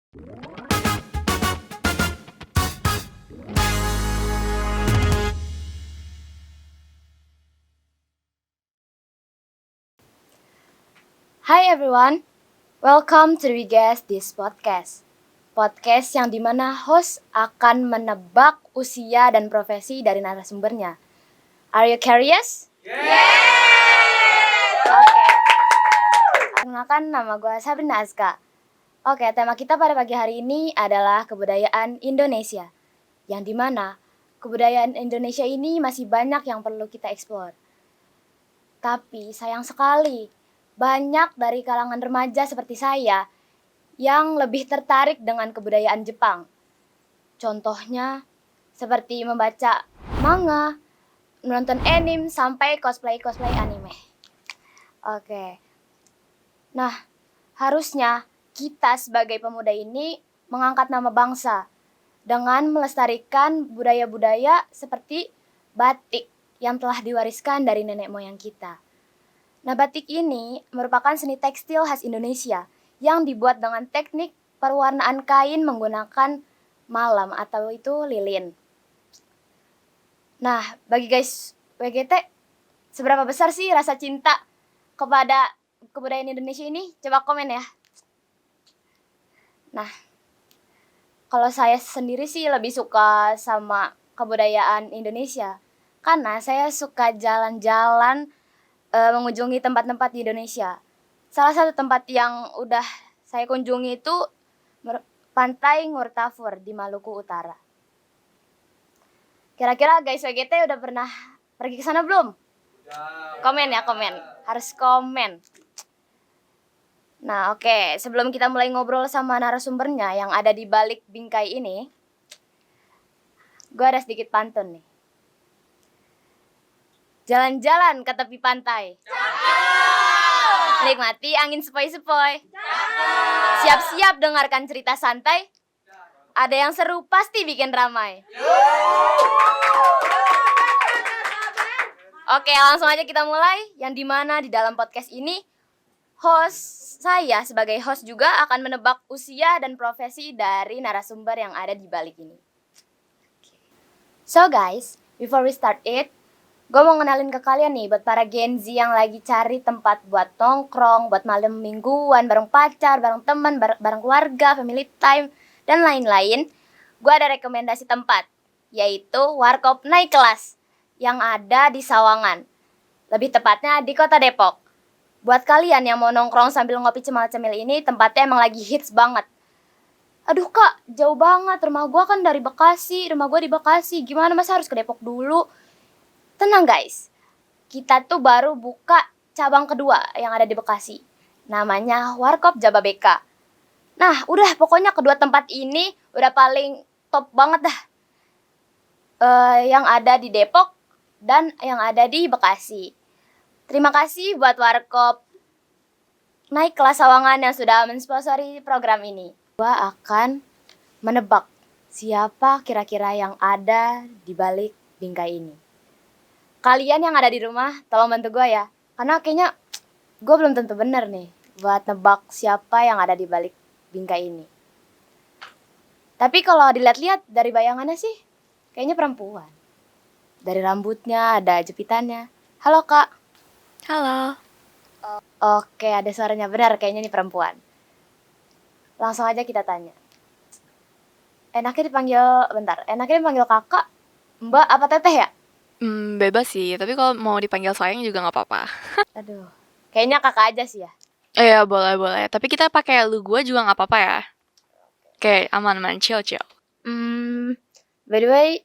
Hi everyone, welcome to We Guess This Podcast. Podcast yang dimana host akan menebak usia dan profesi dari narasumbernya. Are you curious? Oke. Perkenalkan, nama gue Sabrina Azka. Oke, tema kita pada pagi hari ini adalah kebudayaan Indonesia. Yang dimana kebudayaan Indonesia ini masih banyak yang perlu kita eksplor. Tapi sayang sekali, banyak dari kalangan remaja seperti saya yang lebih tertarik dengan kebudayaan Jepang. Contohnya seperti membaca manga, menonton anime, sampai cosplay anime. Oke. Nah, harusnya kita sebagai pemuda ini mengangkat nama bangsa dengan melestarikan budaya-budaya seperti batik yang telah diwariskan dari nenek moyang kita. Nah, batik ini merupakan seni tekstil khas Indonesia yang dibuat dengan teknik perwarnaan kain menggunakan malam atau itu lilin. Nah, bagi guys WGT, seberapa besar sih rasa cinta kepada kebudayaan Indonesia ini? Coba komen ya. Nah, kalau saya sendiri sih lebih suka sama kebudayaan Indonesia karena saya suka jalan-jalan mengunjungi tempat-tempat di Indonesia. Salah satu tempat yang udah saya kunjungi itu Pantai Ngurtafur di Maluku Utara. Kira-kira guys WGT udah pernah pergi ke sana belum? Komen ya, komen. Harus komen. Nah, oke. Sebelum kita mulai ngobrol sama narasumbernya yang ada di balik bingkai ini, gue ada sedikit pantun nih. Jalan-jalan ke tepi pantai. Nikmati angin sepoi-sepoi. Siap-siap dengarkan cerita santai. Ada yang seru pasti bikin ramai. Oke, langsung aja kita mulai. Yang dimana di dalam podcast ini, saya sebagai host juga akan menebak usia dan profesi dari narasumber yang ada di balik ini. So guys, before we start it, gue mau ngenalin ke kalian nih buat para Gen Z yang lagi cari tempat buat nongkrong, buat malam mingguan, bareng pacar, bareng teman, bareng keluarga, family time, dan lain-lain. Gue ada rekomendasi tempat, yaitu Warkop Naik Kelas yang ada di Sawangan. Lebih tepatnya di Kota Depok. Buat kalian yang mau nongkrong sambil ngopi cemil-cemil ini, tempatnya emang lagi hits banget. Aduh kak, jauh banget, rumah gue kan di Bekasi, gimana masa harus ke Depok dulu? Tenang guys, kita tuh baru buka cabang kedua yang ada di Bekasi. Namanya Warkop Jababeka. Nah, udah pokoknya kedua tempat ini udah paling top banget dah. Yang ada di Depok dan yang ada di Bekasi. Terima kasih buat Warkop Naik Kelas Sawangan yang sudah mensponsori program ini. Gua akan menebak siapa kira-kira yang ada di balik bingkai ini. Kalian yang ada di rumah, tolong bantu gue ya. Karena kayaknya gue belum tentu bener nih buat nebak siapa yang ada di balik bingkai ini. Tapi kalau dilihat-lihat dari bayangannya sih, kayaknya perempuan. Dari rambutnya, ada jepitannya. Halo kak. Halo. Oke, ada suaranya, benar kayaknya ini perempuan. Langsung aja kita tanya. Enaknya dipanggil kakak, mbak, apa teteh ya? Bebas sih, tapi kalau mau dipanggil sayang juga nggak apa-apa. Aduh, kayaknya kakak aja sih ya. Iya, boleh. Tapi kita pakai lu gua juga nggak apa-apa ya. Oke, aman, chill. By the way,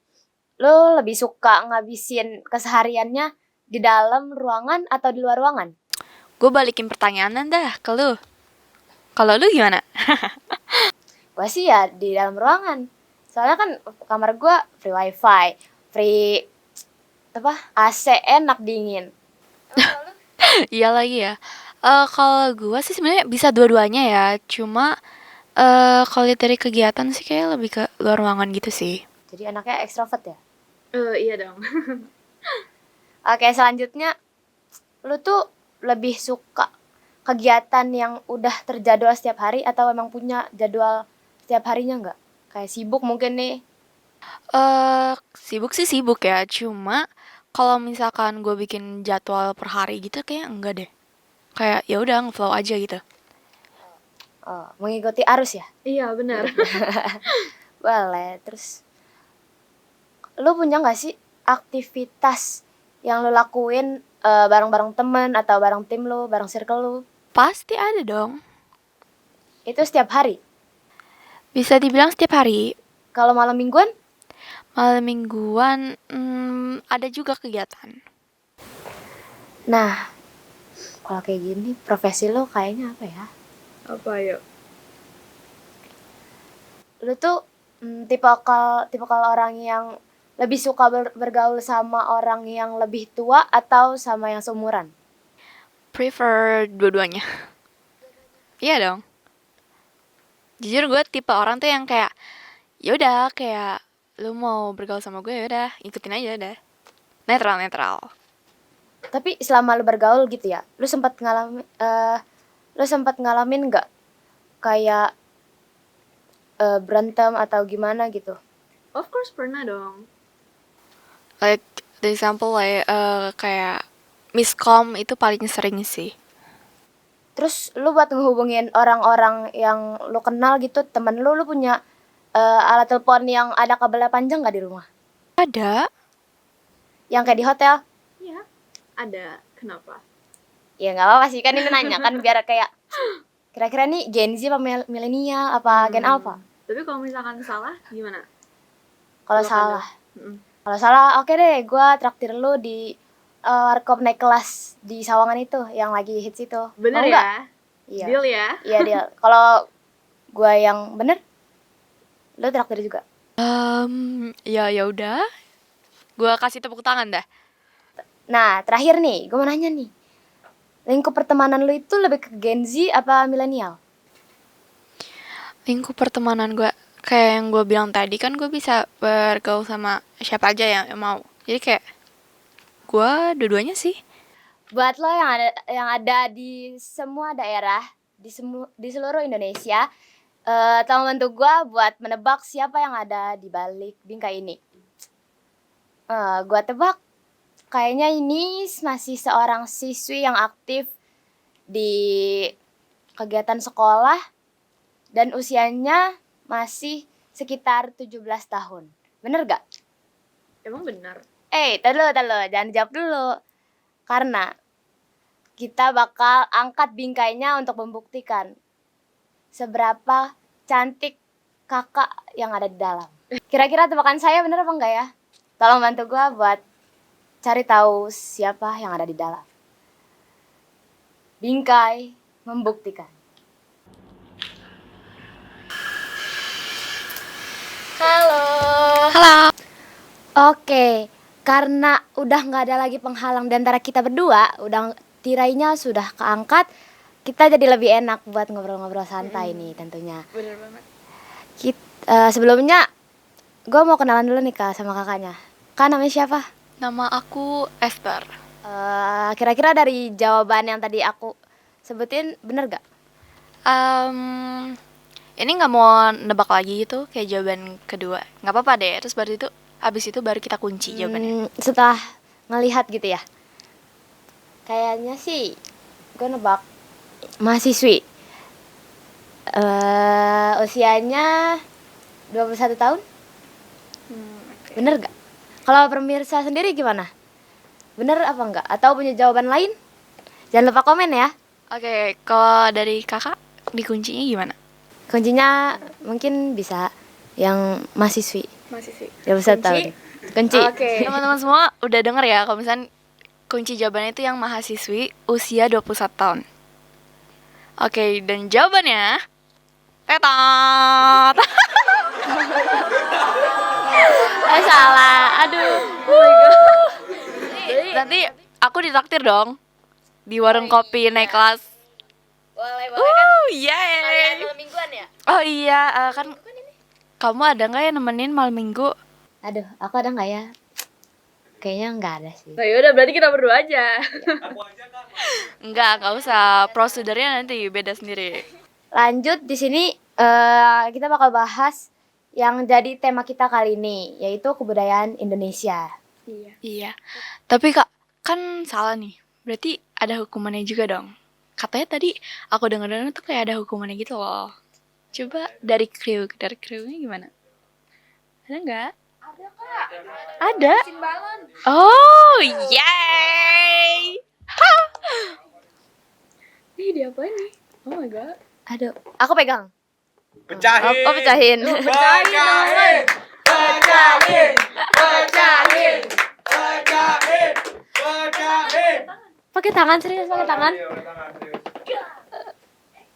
lo lebih suka ngabisin kesehariannya di dalam ruangan atau di luar ruangan? Gue balikin pertanyaan dah ke lu. Kalau lu gimana? Gue sih ya di dalam ruangan. Soalnya kan kamar gue free wifi, free AC enak dingin. Iya lagi ya. Kalau gue sih sebenarnya bisa dua-duanya ya. Cuma kalau lihat dari kegiatan sih kayak lebih ke luar ruangan gitu sih. Jadi anaknya ekstrovert ya? Iya dong. Oke, selanjutnya lu tuh lebih suka kegiatan yang udah terjadwal setiap hari atau emang punya jadwal setiap harinya nggak? Kayak sibuk mungkin nih. Sibuk sih sibuk ya, cuma kalau misalkan gue bikin jadwal per hari gitu kayak enggak deh. Kayak ya udah ngeflow aja gitu. Oh, mengikuti arus ya? Iya, benar. Boleh. Terus lu punya nggak sih aktivitas yang lu lakuin bareng-bareng temen atau bareng tim lu, bareng circle lu? Pasti ada dong. Itu setiap hari. Bisa dibilang setiap hari. Kalau malam mingguan? Malam mingguan ada juga kegiatan. Nah, kalau kayak gini profesi lu kayaknya apa ya? Apa yuk? Lu tuh tipikal orang yang lebih suka bergaul sama orang yang lebih tua atau sama yang seumuran? Prefer dua-duanya. Iya dong. Jujur gue tipe orang tuh yang kayak ya udah kayak lu mau bergaul sama gue ya udah ikutin aja udah. Netral. Tapi selama lu bergaul gitu ya, lu sempat ngalamin nggak kayak berantem atau gimana gitu? Of course pernah dong. Like the example kayak miskom itu paling sering sih. Terus lu buat ngehubungin orang-orang yang lu kenal gitu, temen lu punya alat telepon yang ada kabelnya panjang nggak di rumah? Ada. Yang kayak di hotel? Iya. Ada. Kenapa? Ya nggak apa-apa sih, kan ini nanya kan biar kayak kira-kira nih Gen Z apa milenial apa Gen Alpha? Tapi kalau misalkan salah gimana? Kalau salah. Kalau salah, oke deh, gue traktir lu di warkop naik kelas di Sawangan itu, yang lagi hits itu. Bener Mau ya? nggak? Iya. Deal ya? Iya deal. Kalau gue yang bener, lu traktir juga. Ya udah. Gua kasih tepuk tangan dah. Nah, terakhir nih, gue mau nanya nih. Lingkup pertemanan lu itu lebih ke Gen Z apa milenial? Lingkup pertemanan gue kayak yang gue bilang tadi kan gue bisa bergaul sama siapa aja yang mau. Jadi kayak gue dua-duanya sih. Buat lo yang ada di semua daerah, di seluruh Indonesia, tolong bantu gue buat menebak siapa yang ada di balik bingkai ini. Gue tebak kayaknya ini masih seorang siswi yang aktif di kegiatan sekolah dan usianya masih sekitar 17 tahun. Bener gak? Emang benar? Taduh, jangan jawab dulu. Karena kita bakal angkat bingkainya untuk membuktikan seberapa cantik kakak yang ada di dalam. Kira-kira tebakan saya bener apa enggak ya? Tolong bantu gue buat cari tahu siapa yang ada di dalam. Bingkai membuktikan. Halo. Oke, karena udah nggak ada lagi penghalang di antara kita berdua, udah tirainya sudah keangkat, kita jadi lebih enak buat ngobrol-ngobrol santai nih tentunya. Bener banget. Sebelumnya, gue mau kenalan dulu nih Kak sama kakaknya. Kak namanya siapa? Nama aku Esther. Kira-kira dari jawaban yang tadi aku sebutin bener gak? Ini nggak mau nebak lagi gitu kayak jawaban kedua. Nggak apa-apa deh. Terus abis itu baru kita kunci jawabannya. Setelah ngelihat gitu ya. Kayaknya sih gue nebak mahasiswi. Usianya 21 tahun. Okay. Bener gak? Kalau pemirsa sendiri gimana? Bener apa enggak? Atau punya jawaban lain? Jangan lupa komen ya. Oke, kalau dari kakak dikuncinya gimana? Kuncinya mungkin bisa yang mahasiswi. Mahasiswi. 21 tahun. Kunci. Oke. Teman-teman semua udah denger ya kalau misalnya kunci jawabannya itu yang mahasiswi usia 21 tahun. Oke, dan jawabannya tetot. Salah. Aduh. Nanti aku ditraktir dong di warung kopi naik kelas. Boleh kan? Yeay. Malam mingguan ya? Oh iya, kan kamu ada nggak ya nemenin malam minggu? Aduh, aku ada nggak ya? Kayaknya nggak ada sih. Nah yaudah berarti kita berdua aja. Enggak usah. Prosedurnya nanti beda sendiri. Lanjut di sini kita bakal bahas yang jadi tema kita kali ini, yaitu kebudayaan Indonesia. Iya. Tapi Kak, kan salah nih. Berarti ada hukumannya juga dong. Katanya tadi aku denger-dengar tuh kayak ada hukumannya gitu loh. Coba dari krunya gimana? Ada nggak? Ada Kak. Ada. Simbalan. Oh, yay! Nih diapain nih? Oh my god. Aduh, aku pegang. Pecahin. Oh, pecahin. Pecahin. Pecahin. Pecahin. Pecahin. Pecahin. Pakai tangan, serius pakai tangan. Iya, pakai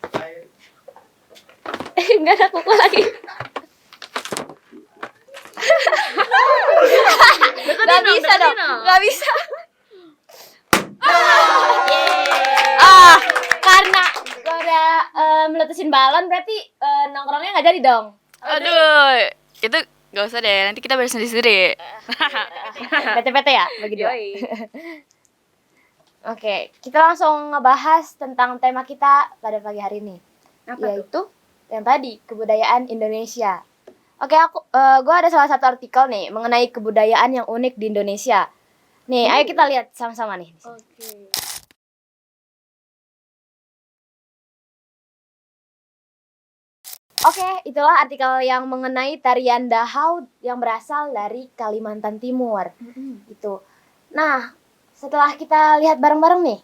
tangan, serius. Enggak ada kuku lagi. Gak bisa dong. Gak bisa. Karena gue udah meletusin balon, berarti nongkrongnya gak jadi dong. Aduh, itu gak usah deh. Nanti kita bayar sendiri-sendiri. PT-PT ya, bagi dua. Oke, kita langsung ngebahas tentang tema kita pada pagi hari ini, yaitu yang tadi, kebudayaan Indonesia. Oke, gue ada salah satu artikel nih mengenai kebudayaan yang unik di Indonesia. Nih, ayo kita lihat sama-sama nih. Oke, itulah artikel yang mengenai tarian Dahau yang berasal dari Kalimantan Timur. Itu. Nah, setelah kita lihat bareng-bareng nih,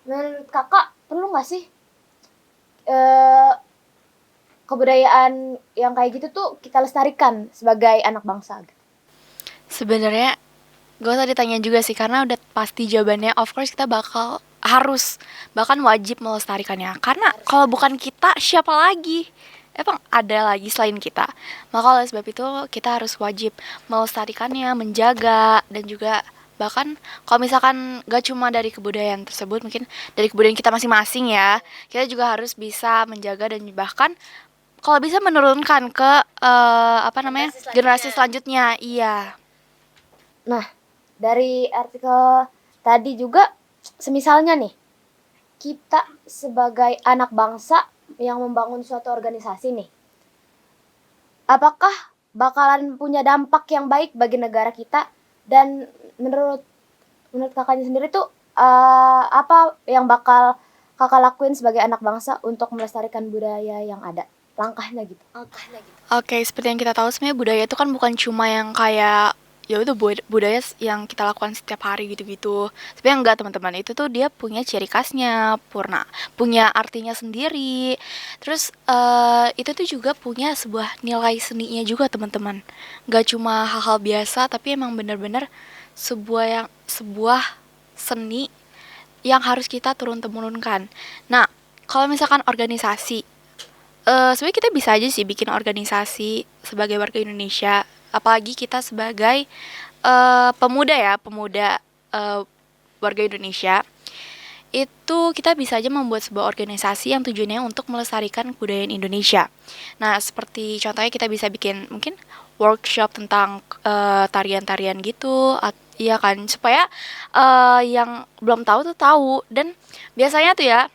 menurut kakak perlu nggak sih kebudayaan yang kayak gitu tuh kita lestarikan sebagai anak bangsa? Sebenarnya gue tadi tanya juga sih, karena udah pasti jawabannya of course kita harus bahkan wajib melestarikannya. Karena kalau bukan kita, siapa lagi? Emang ada lagi selain kita. Maka oleh sebab itu kita harus wajib melestarikannya, menjaga, dan juga bahkan kalau misalkan gak cuma dari kebudayaan tersebut, mungkin dari kebudayaan kita masing-masing ya, kita juga harus bisa menjaga dan bahkan kalau bisa menurunkan ke generasi selanjutnya. Iya. Nah, dari artikel tadi juga, semisalnya nih, kita sebagai anak bangsa yang membangun suatu organisasi nih, apakah bakalan punya dampak yang baik bagi negara kita? Dan menurut kakaknya sendiri tuh apa yang bakal kakak lakuin sebagai anak bangsa untuk melestarikan budaya yang ada? Langkahnya gitu. Oke, seperti yang kita tahu sebenarnya budaya itu kan bukan cuma yang kayak ya udah budaya yang kita lakukan setiap hari gitu-gitu. Sebenarnya enggak, teman-teman. Itu tuh dia punya ciri khasnya, punya artinya sendiri. Terus itu tuh juga punya sebuah nilai seninya juga, teman-teman. Enggak cuma hal-hal biasa, tapi emang benar-benar sebuah seni yang harus kita turun-temurunkan. Nah, kalau misalkan organisasi, sebenarnya kita bisa aja sih bikin organisasi sebagai warga Indonesia, apalagi kita sebagai pemuda warga Indonesia. Itu kita bisa aja membuat sebuah organisasi yang tujuannya untuk melestarikan kebudayaan Indonesia. Nah, seperti contohnya kita bisa bikin mungkin workshop tentang tarian-tarian gitu, iya kan, supaya yang belum tahu tuh tahu. Dan biasanya tuh ya,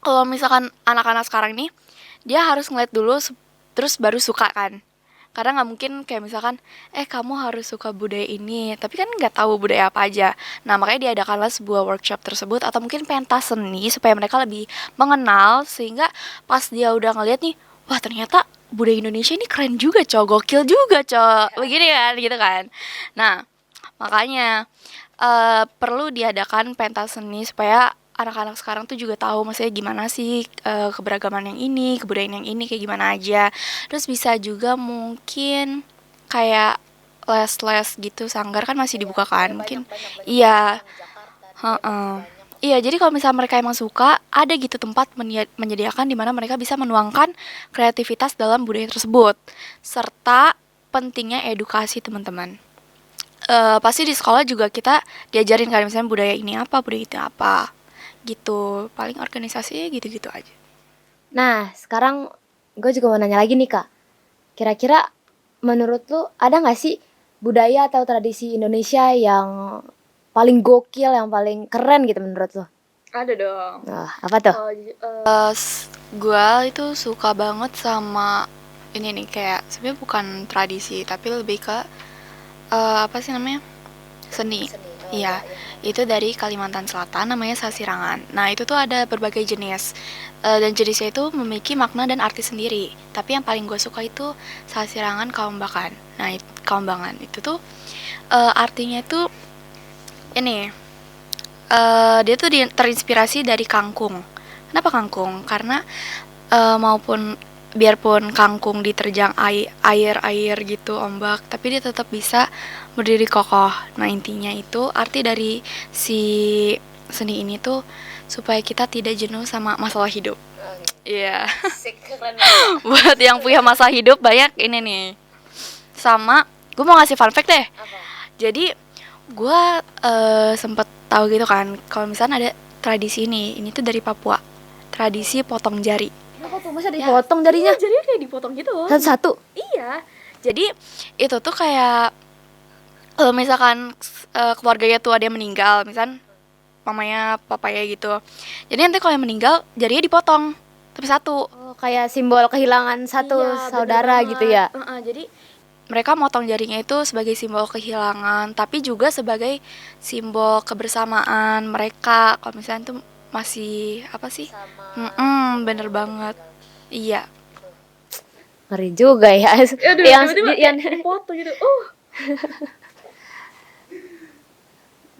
kalau misalkan anak-anak sekarang nih, dia harus ngeliat dulu terus baru suka kan. Karena nggak mungkin kayak misalkan kamu harus suka budaya ini, tapi kan nggak tahu budaya apa aja. Nah, makanya diadakanlah sebuah workshop tersebut, atau mungkin pentas seni supaya mereka lebih mengenal, sehingga pas dia udah ngeliat nih, wah ternyata budaya Indonesia ini keren juga, gokil juga, begini kan, gitu kan. Nah, makanya perlu diadakan pentas seni supaya anak-anak sekarang tuh juga tahu maksudnya gimana sih keberagaman yang ini, kebudayaan yang ini kayak gimana aja. Terus bisa juga mungkin kayak les-les gitu, sanggar kan masih dibuka kan, mungkin iya. Iya, jadi kalau misalnya mereka emang suka, ada gitu tempat menyediakan di mana mereka bisa menuangkan kreativitas dalam budaya tersebut. Serta pentingnya edukasi, teman-teman. Pasti di sekolah juga kita diajarin kan, misalnya budaya ini apa, budaya itu apa. Gitu, paling organisasinya gitu-gitu aja. Nah, sekarang gue juga mau nanya lagi nih Kak, kira-kira menurut lu ada gak sih budaya atau tradisi Indonesia yang paling gokil, yang paling keren gitu menurut lu? Ada dong. Nah, apa tuh? Gue itu suka banget sama ini nih, kayak sebenarnya bukan tradisi tapi lebih ke apa sih namanya, seni. Iya, itu dari Kalimantan Selatan, namanya sasirangan. Nah, itu tuh ada berbagai jenis. Dan jenisnya itu memiliki makna dan arti sendiri. Tapi yang paling gue suka itu sasirangan kaumbakan. Nah, kaumbangan itu tuh artinya itu ini, dia tuh terinspirasi dari kangkung. Kenapa kangkung? Karena biarpun kangkung diterjang air gitu, ombak, tapi dia tetap bisa berdiri kokoh. Nah, intinya itu arti dari si seni ini tuh supaya kita tidak jenuh sama masalah hidup. Iya. Keren. Buat yang punya masalah hidup banyak ini nih. Sama, gue mau ngasih fun fact deh. Jadi gue sempet tahu gitu kan, kalau misalnya ada tradisi ini tuh dari Papua, tradisi potong jari. Apa tuh, masa dipotong jarinya? Jarinya kayak dipotong gitu. Satu-satu. Iya. Jadi itu tuh kayak kalau misalkan keluarganya tuh ada yang meninggal, misal mamanya, papanya gitu. Jadi nanti kalau yang meninggal jarinya dipotong tapi satu. Oh, kayak simbol kehilangan satu Iya, saudara bener gitu banget. ya. Jadi mereka motong jarinya itu sebagai simbol kehilangan, tapi juga sebagai simbol kebersamaan mereka. Kalau misalnya tuh masih apa sih? Bener banget. Iya. Ngeri juga ya. yang Foto gitu.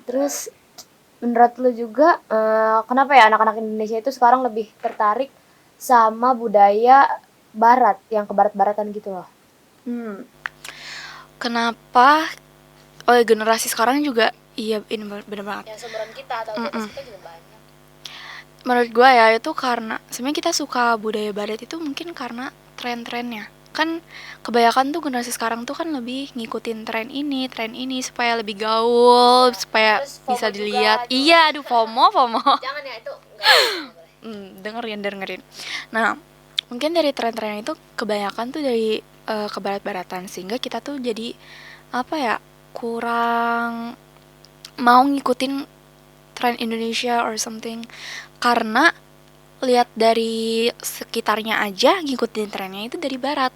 Terus menurut lu juga kenapa ya anak-anak Indonesia itu sekarang lebih tertarik sama budaya barat yang ke barat-baratan gitu loh? Kenapa? Oh, ya, generasi sekarang juga iya, ini bener banget. Ya seumuran kita atau di atas kita juga banyak. Menurut gue ya itu karena sebenarnya kita suka budaya barat itu mungkin karena tren-trennya. Kan kebanyakan tuh generasi sekarang tuh kan lebih ngikutin tren ini supaya lebih gaul, supaya Terus bisa FOMO dilihat. juga, Iya, aduh, FOMO. Jangan ya, itu enggak boleh. Dengerin. Nah, mungkin dari tren-tren itu kebanyakan tuh dari ke barat-baratan, sehingga kita tuh jadi apa ya, kurang mau ngikutin tren Indonesia or something, karena lihat dari sekitarnya aja ngikutin trennya itu dari barat.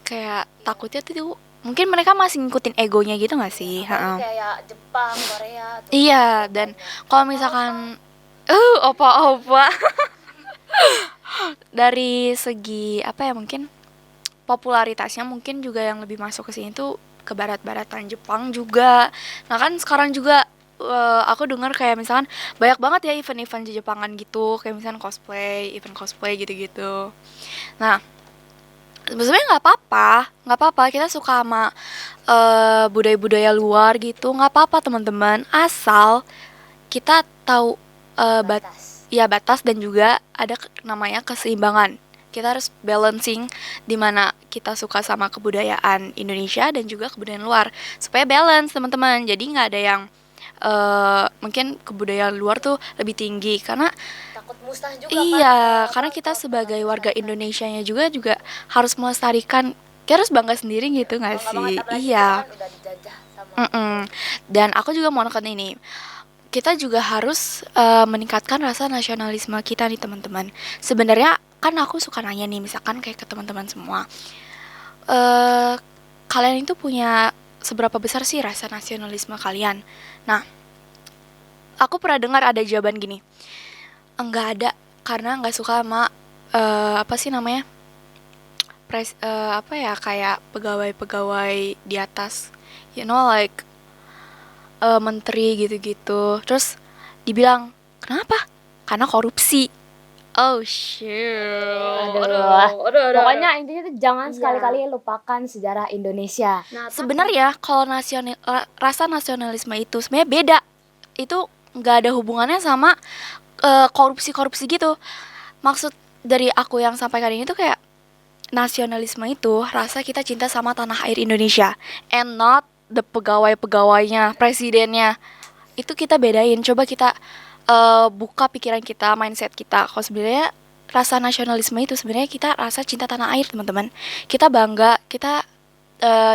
Kayak takutnya tuh mungkin mereka masih ngikutin egonya gitu gak sih? Kayak Jepang, Korea. Iya, dan kalau misalkan opa-opa dari segi apa ya, mungkin popularitasnya mungkin juga yang lebih masuk ke sini tuh ke barat-baratan, Jepang juga. Nah, kan sekarang juga aku dengar kayak misalkan banyak banget ya event-event di Jepangan gitu, kayak misalkan event cosplay gitu-gitu. Nah, sebenarnya nggak apa-apa kita suka sama budaya-budaya luar gitu, nggak apa-apa teman-teman, asal kita tahu batas dan juga ada namanya keseimbangan. Kita harus balancing di mana kita suka sama kebudayaan Indonesia dan juga kebudayaan luar supaya balance teman-teman. Jadi nggak ada yang mungkin kebudayaan luar tuh lebih tinggi karena takut musnah juga. Iya, karena kita sebagai warga Indonesianya juga harus melestarikan. Kita harus bangga sendiri gitu nggak sih? Iya. Udah dijajah sama. Dan aku juga mau neken ini. Kita juga harus meningkatkan rasa nasionalisme kita nih teman-teman. Sebenarnya kan aku suka nanya nih, misalkan kayak ke teman-teman semua, kalian itu punya seberapa besar sih rasa nasionalisme kalian? Nah, aku pernah dengar ada jawaban gini, enggak ada, karena nggak suka sama apa sih namanya, apa ya, kayak pegawai-pegawai di atas, you know, like menteri gitu-gitu. Terus dibilang, kenapa? Karena korupsi. Oh shit. Aduh. Pokoknya intinya tuh jangan sekali-kali lupakan sejarah Indonesia. Nah, sebenarnya kalau rasa nasionalisme itu sebenarnya beda. Itu nggak ada hubungannya sama korupsi gitu. Maksud dari aku yang sampaikan ini tuh kayak nasionalisme itu rasa kita cinta sama tanah air Indonesia, and not the pegawai-pegawainya, presidennya. Itu kita bedain. Coba kita buka pikiran kita, mindset kita. Kalau sebenarnya rasa nasionalisme itu sebenarnya kita rasa cinta tanah air, teman-teman. Kita bangga, kita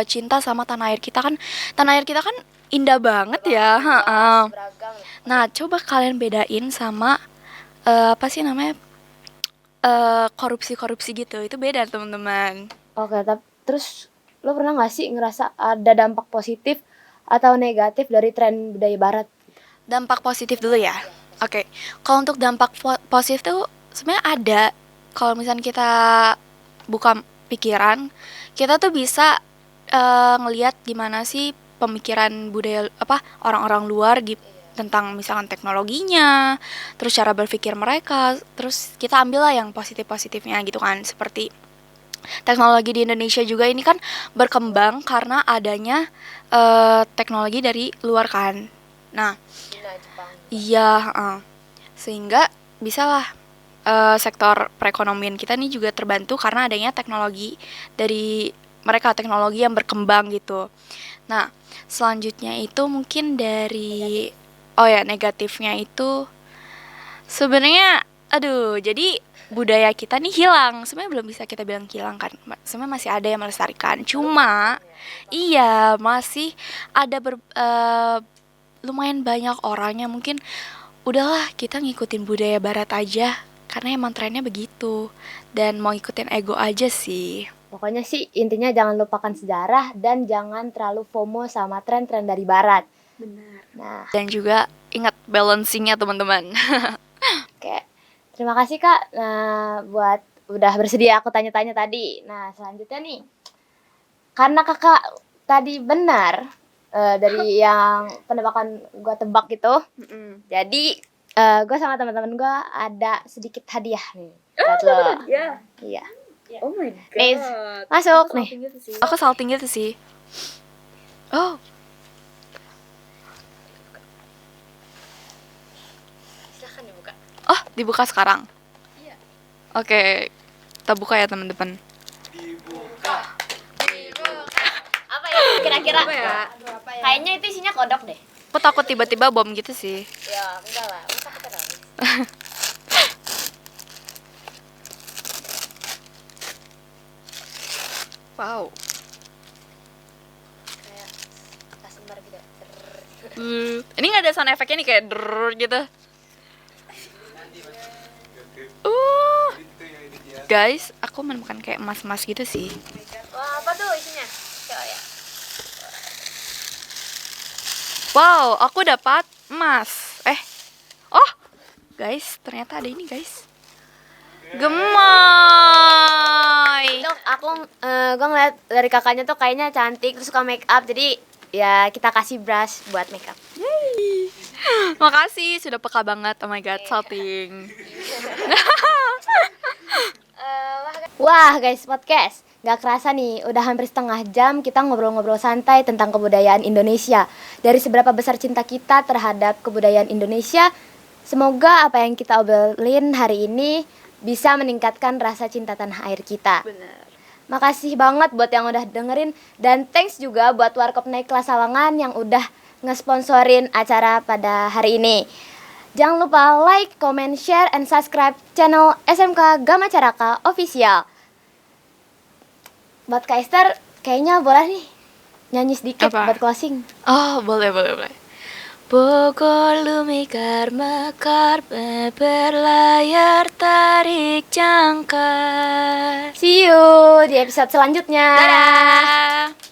cinta sama tanah air kita kan. Tanah air kita kan indah banget ya. Ha-ha. beragam. Nah, coba kalian bedain sama apa sih namanya, korupsi-korupsi gitu. Itu beda teman-teman. Oke, terus lo pernah nggak sih ngerasa ada dampak positif atau negatif dari tren budaya barat? Dampak positif dulu ya. Oke, kalau untuk dampak positif tuh sebenarnya ada. Kalau misalnya kita buka pikiran, kita tuh bisa ngelihat gimana sih pemikiran budaya apa orang-orang luar tentang misalkan teknologinya, terus cara berpikir mereka, terus kita ambil lah yang positif-positifnya gitu kan. Seperti teknologi di Indonesia juga ini kan berkembang karena adanya teknologi dari luar kan. Nah, Cina, Jepang. iya, sehingga bisalah sektor perekonomian kita nih juga terbantu karena adanya teknologi dari mereka, teknologi yang berkembang gitu. Nah, selanjutnya itu mungkin dari negatifnya itu sebenarnya aduh, jadi budaya kita nih hilang. Sebenarnya belum bisa kita bilang hilang kan. Sebenarnya masih ada yang melestarikan. Cuma iya, masih ada lumayan banyak orangnya mungkin udahlah kita ngikutin budaya barat aja karena emang trennya begitu dan mau ikutin ego aja sih. Pokoknya sih intinya jangan lupakan sejarah dan jangan terlalu FOMO sama tren-tren dari barat. Benar. Nah, Dan juga ingat balancingnya teman-teman. oke. Terima kasih Kak. Nah, buat udah bersedia aku tanya-tanya tadi. Nah, selanjutnya nih. Karena Kakak tadi benar dari yang penebakan gua tebak gitu. Jadi gue sama teman-teman gue ada sedikit hadiah nih buat lo. Iya. Oh my god. Nih, masuk nih. Aku salting gitu sih. Oh, Silahkan dibuka. oh dibuka sekarang. Iya. Oke, kita buka ya teman-teman. Dibuka. Apa ya? Kira-kira? Kayaknya itu isinya kodok deh. Aku takut tiba-tiba bom gitu sih. Ya, enggak lah. Masa kita tahu? Wow. Kayak customer gitu. Ini nggak ada sound efeknya nih kayak drrrr gitu. Guys, aku menemukan kayak emas-emas gitu sih. Wah, apa tuh isinya? Coba ya. Wow, aku dapat emas. Oh, guys, ternyata ada ini guys. Gemoy. Itu gue ngeliat dari kakaknya tuh kayaknya cantik, terus suka make up, jadi ya kita kasih brush buat make up. Makasih, sudah peka banget. Oh my god, salting. Wah guys, podcast gak kerasa nih, udah hampir setengah jam kita ngobrol-ngobrol santai tentang kebudayaan Indonesia. Dari seberapa besar cinta kita terhadap kebudayaan Indonesia, semoga apa yang kita obrolin hari ini bisa meningkatkan rasa cinta tanah air kita. Bener. Makasih banget buat yang udah dengerin, dan thanks juga buat Warkop Naik Kelas Sawangan yang udah ngesponsorin acara pada hari ini. Jangan lupa like, comment, share, and subscribe channel SMK Gama Caraka Official. Buat Kak Esther, kayaknya boleh nih nyanyi sedikit Apa? buat closing. Oh, boleh. Pukul lumikar mekar berlayar tarik jangkar. See you di episode selanjutnya. Dadah.